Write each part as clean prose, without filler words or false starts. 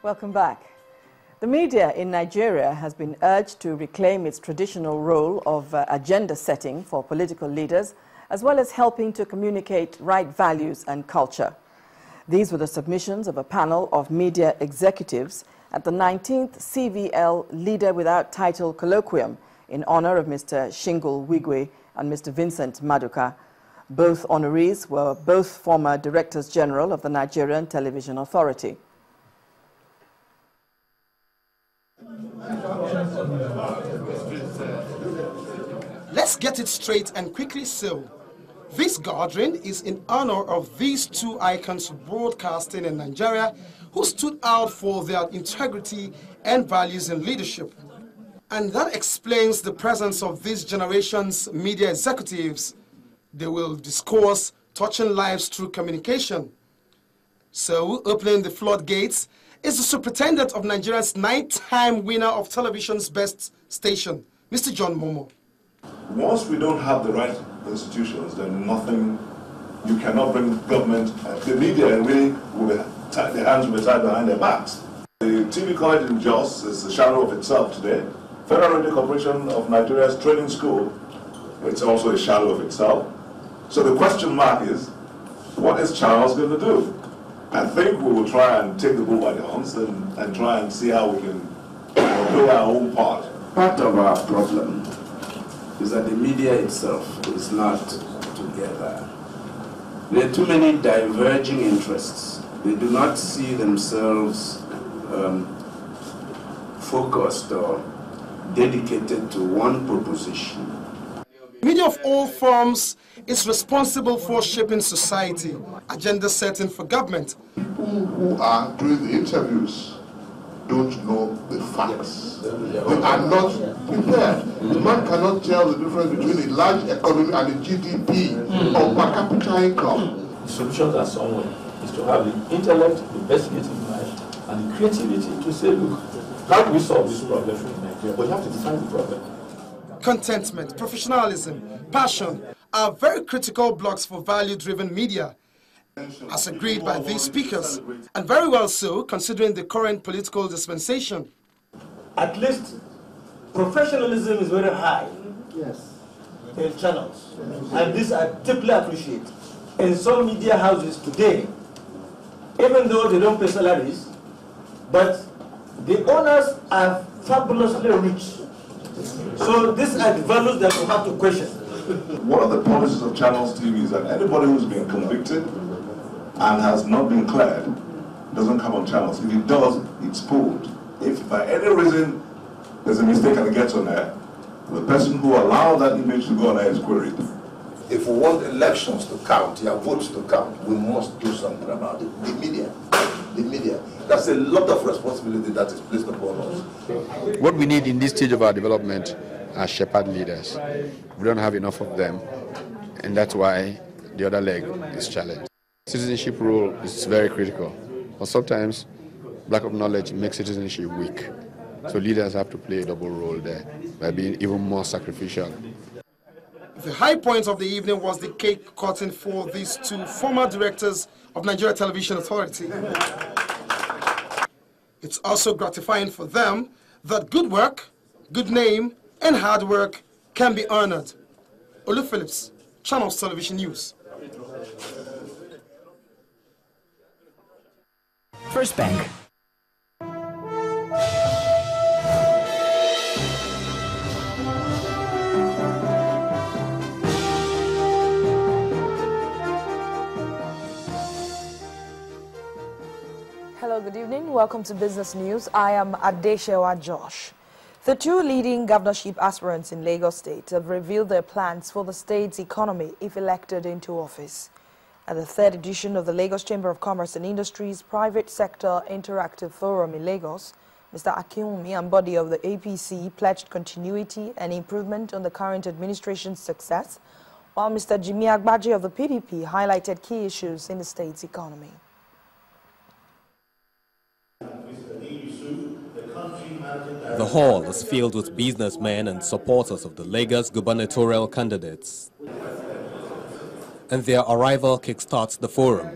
Welcome back. The media in Nigeria has been urged to reclaim its traditional role of agenda setting for political leaders, as well as helping to communicate right values and culture. These were the submissions of a panel of media executives at the 19th CVL Leader Without Title Colloquium in honor of Mr. Shingle Wigwe and Mr. Vincent Maduka. Both honorees were both former Directors General of the Nigerian Television Authority. Let's get it straight and quickly so. This gathering is in honor of these two icons of broadcasting in Nigeria who stood out for their integrity and values in leadership. And that explains the presence of this generation's media executives. They will discourse touching lives through communication. So, opening the floodgates is the superintendent of Nigeria's 9-time winner of television's best station, Mr. John Momo. Once we don't have the right institutions, then nothing, you cannot bring government, the media really, their hands will be tied behind their backs. The TV college in Jos is a shadow of itself today. Federal Radio Corporation of Nigeria's training school, it's also a shadow of itself. So the question mark is, what is Charles going to do? I think we will try and take the bull by the horns and try and see how we can play our own part. Part of our problem is that the media itself is not together. There are too many diverging interests. They do not see themselves focused or dedicated to one proposition. Media of all forms is responsible for shaping society, agenda setting for government. People who are doing the interviews don't know the facts. They are not prepared. The man cannot tell the difference between a large economy and a GDP or per capita income. The solutions are somewhere. Is to have the intellect, the investigative mind, and the creativity to say, look, how do we solve this problem in Nigeria? But you have to define the problem. Contentment, professionalism, passion are very critical blocks for value-driven media, as agreed by these speakers, and very well so, considering the current political dispensation. At least professionalism is very high in channels, and this I deeply appreciate. In some media houses today, even though they don't pay salaries, but the owners are fabulously rich. So these are the values that we have to question. One of the policies of Channels TV is that anybody who's been convicted and has not been cleared doesn't come on channels. If it does, it's pulled. If by any reason there's a mistake and it gets on air, the person who allowed that image to go on air is queried. If we want elections to count, your votes to count, we must do something about it. The media. That's a lot of responsibility that is placed upon us. What we need in this stage of our development are shepherd leaders. We don't have enough of them, and that's why the other leg is challenged. Citizenship role is very critical, but sometimes lack of knowledge makes citizenship weak. So leaders have to play a double role there by being even more sacrificial. The high point of the evening was the cake cutting for these two former directors of Nigeria Television Authority. It's also gratifying for them that good work, good name, and hard work can be honored. Olu Phillips, Channels Television News. First Bank. Hello, good evening. Welcome to Business News. I am Adeshewa Josh. The two leading governorship aspirants in Lagos State have revealed their plans for the state's economy if elected into office. At the third edition of the Lagos Chamber of Commerce and Industries Private Sector Interactive Forum in Lagos, Mr. Akinwumi Ambode of the APC pledged continuity and improvement on the current administration's success, while Mr. Jimmy Agbaje of the PDP highlighted key issues in the state's economy. The hall is filled with businessmen and supporters of the Lagos gubernatorial candidates. And their arrival kickstarts the forum,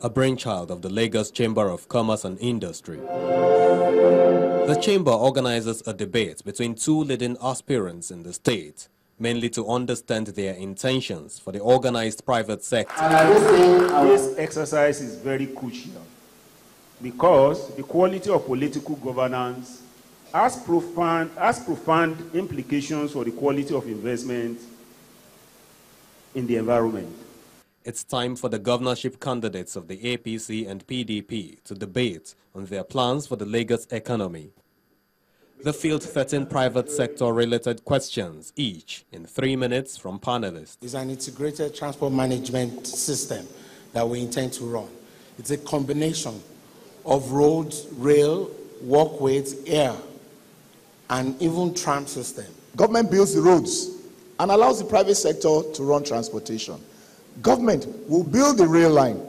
a brainchild of the Lagos Chamber of Commerce and Industry. The chamber organizes a debate between two leading aspirants in the state, mainly to understand their intentions for the organized private sector. This exercise is very crucial because the quality of political governance has profound implications for the quality of investment in the environment. It's time for the governorship candidates of the APC and PDP to debate on their plans for the Lagos economy. They field 13 private sector-related questions, each in 3 minutes from panelists. It's an integrated transport management system that we intend to run. It's a combination of roads, rail, walkways, air, and even tram system. Government builds the roads and allows the private sector to run transportation. Government will build the rail line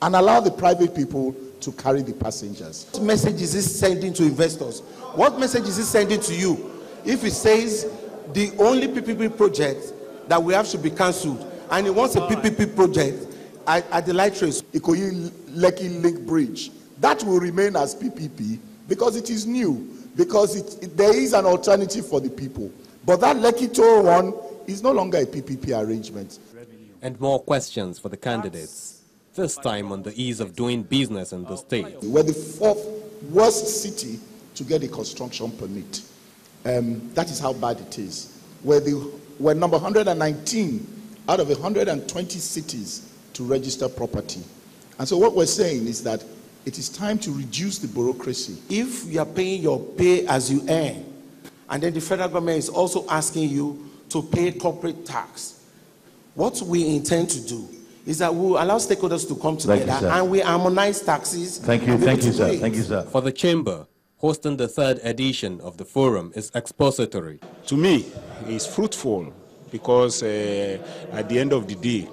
and allow the private people to carry the passengers. What message is this sending to investors? What message is it sending to you if it says the only PPP project that we have should be cancelled and it wants a PPP project at the light race? Ikoyi-Lekki Link Bridge, that will remain as PPP because it is new, because there is an alternative for the people. But that Lekki Toll one is no longer a PPP arrangement. And more questions for the candidates, this time on the ease of doing business in the state. We're the 4th worst city to get a construction permit. That is how bad it is. We're number 119 out of 120 cities to register property. And so what we're saying is that it is time to reduce the bureaucracy. If you are paying your pay as you earn, and then the federal government is also asking you to pay corporate tax, what we intend to do is that we will allow stakeholders to come together and we harmonize taxes. Thank you, sir. Thank you, sir. For the chamber, hosting the 3rd edition of the forum is expository. To me, it's fruitful because at the end of the day,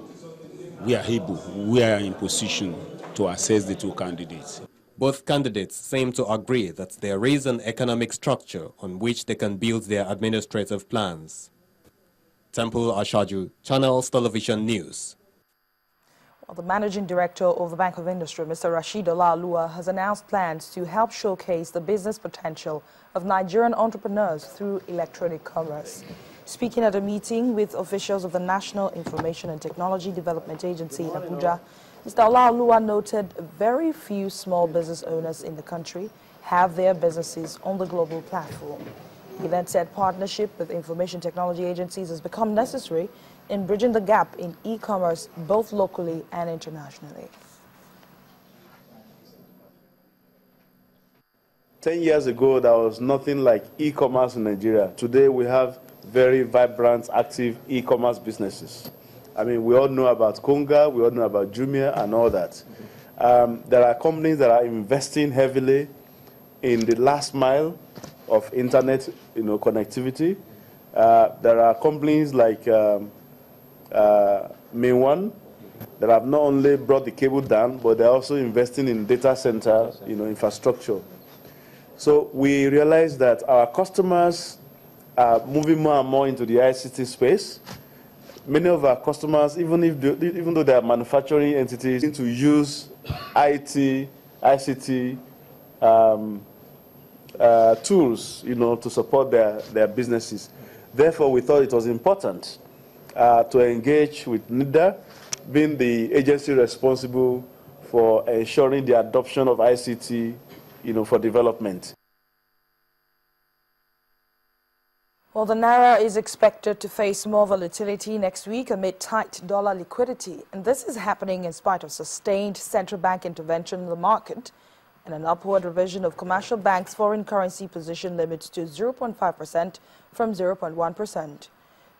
we are in position to assess the two candidates. Both candidates seem to agree that there is an economic structure on which they can build their administrative plans. Temple Ashaju, Channels Television News. Well, the Managing Director of the Bank of Industry, Mr. Rashid Olalua, has announced plans to help showcase the business potential of Nigerian entrepreneurs through electronic commerce. Speaking at a meeting with officials of the National Information and Technology Development Agency in Abuja, Mr. Olalua noted very few small business owners in the country have their businesses on the global platform. He then said partnership with information technology agencies has become necessary in bridging the gap in e-commerce both locally and internationally. 10 years ago, there was nothing like e-commerce in Nigeria. Today, we have very vibrant, active e-commerce businesses. I mean, we all know about Konga, we all know about Jumia and all that. There are companies that are investing heavily in the last mile of internet, connectivity. There are companies like Mainone that have not only brought the cable down, but they're also investing in data center, infrastructure. So we realize that our customers are moving more and more into the ICT space. Many of our customers, even though they are manufacturing entities, need to use IT, ICT tools, to support their businesses. Therefore, we thought it was important to engage with NIDA, being the agency responsible for ensuring the adoption of ICT, for development. Well, the Naira is expected to face more volatility next week amid tight dollar liquidity. And this is happening in spite of sustained central bank intervention in the market and an upward revision of commercial banks' foreign currency position limits to 0.5% from 0.1%.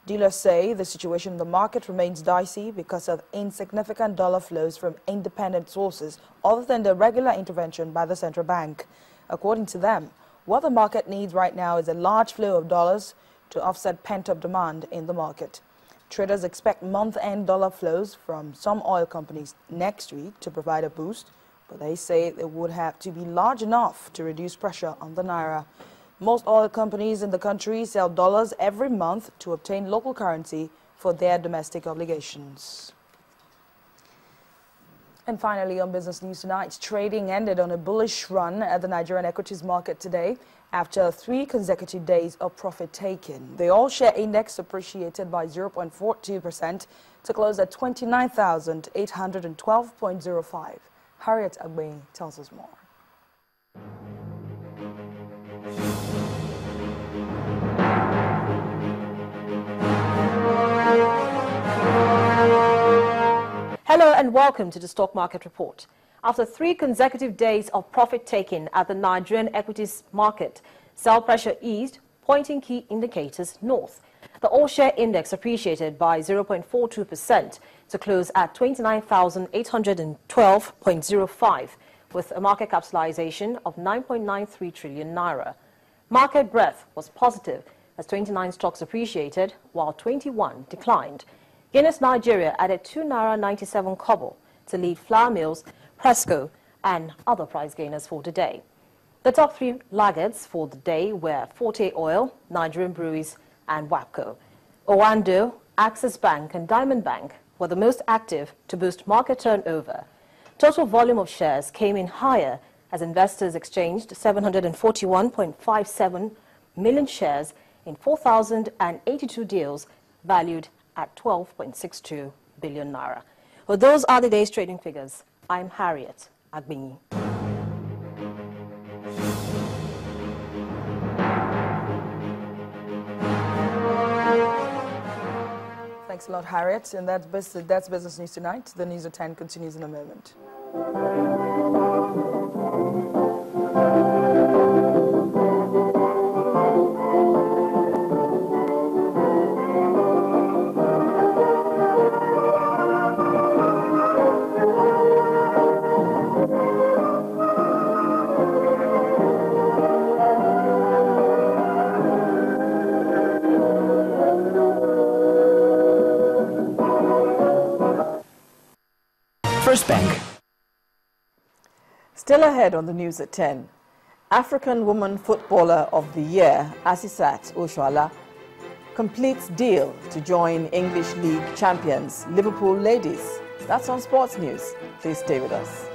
Dealers say the situation in the market remains dicey because of insignificant dollar flows from independent sources other than the regular intervention by the central bank. According to them, what the market needs right now is a large flow of dollars to offset pent-up demand in the market. Traders expect month-end dollar flows from some oil companies next week to provide a boost, but they say they would have to be large enough to reduce pressure on the Naira. Most oil companies in the country sell dollars every month to obtain local currency for their domestic obligations. And finally, on Business News Tonight, trading ended on a bullish run at the Nigerian equities market today after 3 consecutive days of profit taking. The all-share index appreciated by 0.42% to close at 29,812.05. Harriet Agbe tells us more. Hello and welcome to the Stock Market Report. After 3 consecutive days of profit taking at the Nigerian equities market, sell pressure eased, pointing key indicators north. The all-share index appreciated by 0.42% to close at 29,812.05 with a market capitalization of 9.93 trillion naira. Market breadth was positive as 29 stocks appreciated while 21 declined. Guinness Nigeria added 2 naira 97 kobo to lead flour mills, Presco and other price gainers for today. The top 3 laggards for the day were Forte Oil, Nigerian Breweries and WAPCO. Owando, Access Bank and Diamond Bank were the most active to boost market turnover. Total volume of shares came in higher as investors exchanged 741.57 million shares in 4,082 deals valued at 12.62 billion naira. Well, those are the day's trading figures. I'm Harriet Agbe. Thanks a lot, Harriet. And that's Business News Tonight. The News at 10 continues in a moment. First Bank. Still ahead on the News at 10, African Woman Footballer of the Year, Asisat Oshoala, completes deal to join English League champions Liverpool Ladies. That's on Sports News. Please stay with us.